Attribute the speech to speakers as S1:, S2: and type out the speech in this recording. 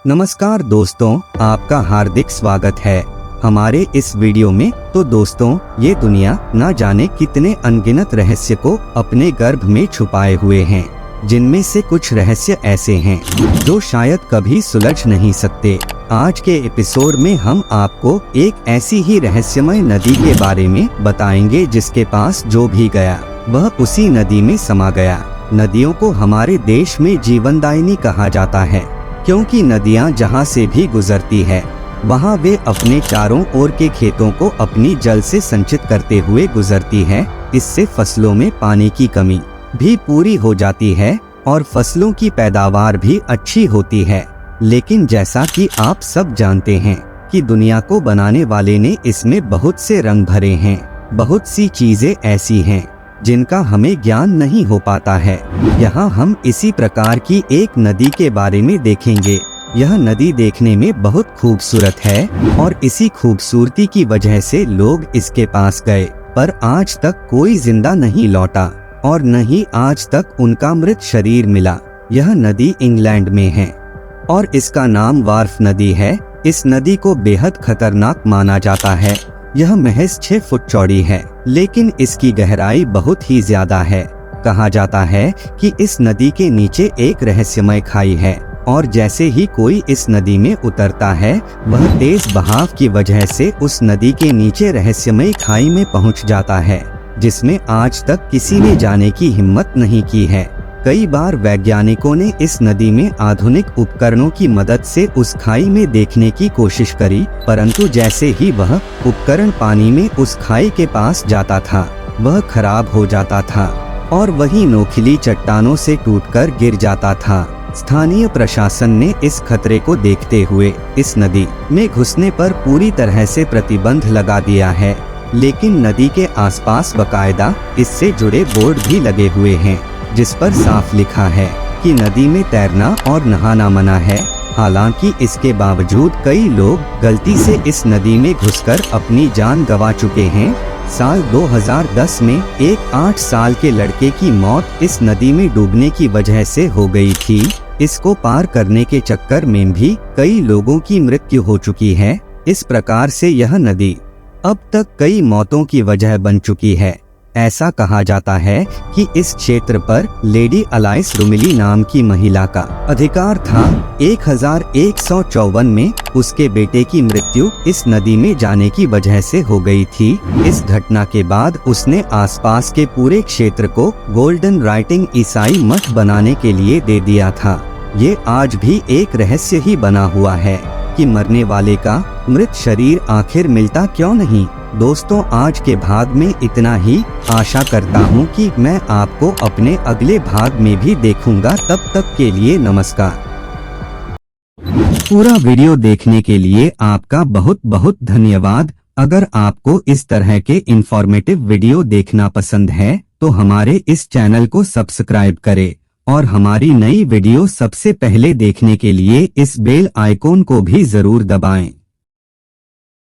S1: नमस्कार दोस्तों, आपका हार्दिक स्वागत है हमारे इस वीडियो में। तो दोस्तों, ये दुनिया ना जाने कितने अनगिनत रहस्य को अपने गर्भ में छुपाए हुए हैं, जिनमें से कुछ रहस्य ऐसे हैं जो शायद कभी सुलझ नहीं सकते। आज के एपिसोड में हम आपको एक ऐसी ही रहस्यमय नदी के बारे में बताएंगे जिसके पास जो भी गया वह उसी नदी में समा गया। नदियों को हमारे देश में जीवनदायिनी कहा जाता है, क्योंकि नदियां जहां से भी गुजरती है वहां वे अपने चारों ओर के खेतों को अपनी जल से संचित करते हुए गुजरती है। इससे फसलों में पानी की कमी भी पूरी हो जाती है और फसलों की पैदावार भी अच्छी होती है। लेकिन जैसा कि आप सब जानते हैं कि दुनिया को बनाने वाले ने इसमें बहुत से रंग भरे हैं। बहुत सी चीजें ऐसी हैं जिनका हमें ज्ञान नहीं हो पाता है। यहाँ हम इसी प्रकार की एक नदी के बारे में देखेंगे। यह नदी देखने में बहुत खूबसूरत है और इसी खूबसूरती की वजह से लोग इसके पास गए, पर आज तक कोई जिंदा नहीं लौटा और न ही आज तक उनका मृत शरीर मिला। यह नदी इंग्लैंड में है और इसका नाम वार्फ नदी है। इस नदी को बेहद खतरनाक माना जाता है। यह महज 6 फुट चौड़ी है, लेकिन इसकी गहराई बहुत ही ज्यादा है। कहा जाता है कि इस नदी के नीचे एक रहस्यमय खाई है और जैसे ही कोई इस नदी में उतरता है वह तेज बहाव की वजह से उस नदी के नीचे रहस्यमय खाई में पहुंच जाता है, जिसमें आज तक किसी ने जाने की हिम्मत नहीं की है। कई बार वैज्ञानिकों ने इस नदी में आधुनिक उपकरणों की मदद से उस खाई में देखने की कोशिश करी, परंतु जैसे ही वह उपकरण पानी में उस खाई के पास जाता था वह खराब हो जाता था और वही नोखिली चट्टानों से टूटकर गिर जाता था। स्थानीय प्रशासन ने इस खतरे को देखते हुए इस नदी में घुसने पर पूरी तरह से प्रतिबंध लगा दिया है, लेकिन नदी के आसपास बकायदा इससे जुड़े बोर्ड भी लगे हुए हैं जिस पर साफ लिखा है कि नदी में तैरना और नहाना मना है। हालांकि इसके बावजूद कई लोग गलती से इस नदी में घुसकर अपनी जान गंवा चुके हैं। साल 2010 में एक 8 साल के लड़के की मौत इस नदी में डूबने की वजह से हो गई थी। इसको पार करने के चक्कर में भी कई लोगों की मृत्यु हो चुकी है। इस प्रकार से यह नदी अब तक कई मौतों की वजह बन चुकी है। ऐसा कहा जाता है कि इस क्षेत्र पर लेडी अलाइस रुमिली नाम की महिला का अधिकार था। 1154 में उसके बेटे की मृत्यु इस नदी में जाने की वजह से हो गई थी। इस घटना के बाद उसने आसपास के पूरे क्षेत्र को गोल्डन राइटिंग ईसाई मठ बनाने के लिए दे दिया था। ये आज भी एक रहस्य ही बना हुआ है कि मरने वाले का मृत शरीर आखिर मिलता क्यों नहीं। दोस्तों, आज के भाग में इतना ही। आशा करता हूँ कि मैं आपको अपने अगले भाग में भी देखूंगा। तब तक के लिए नमस्कार। पूरा वीडियो देखने के लिए आपका बहुत बहुत धन्यवाद। अगर आपको इस तरह के इंफॉर्मेटिव वीडियो देखना पसंद है तो हमारे इस चैनल को सब्सक्राइब करें और हमारी नई वीडियो सबसे पहले देखने के लिए इस बेल आइकॉन को भी जरूर दबाएं।